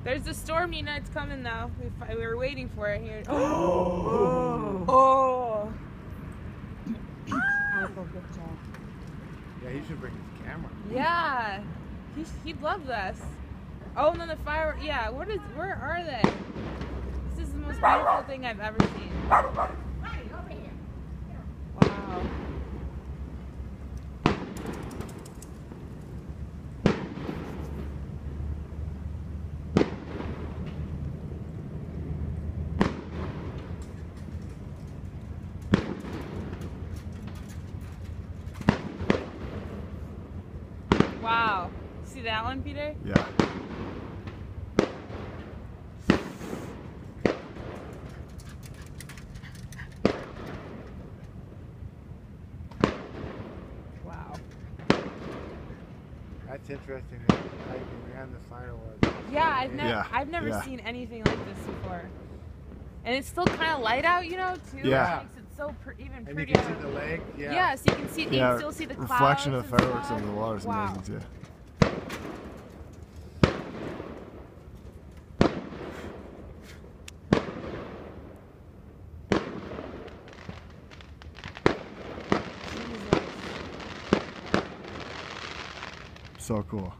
There's a storm, Nina. It's coming now. We were waiting for it here. Oh! Oh! Yeah, he should bring his camera. Yeah, he'd love this. Oh, and then the fireworks. Yeah, where are they? This is the most beautiful thing I've ever seen. Wow. Wow. See that one, Peter? Yeah. Wow. That's interesting. How you can ran the fireworks. Yeah, I've never seen anything like this before. And it's still kind of light out, you know, too. Yeah. It makes it so even And prettier. you can see the lake. Yeah. Yeah, so you can see, you can still see the clouds. Reflection of and fireworks stuff. on the water is Wow. amazing too. So cool.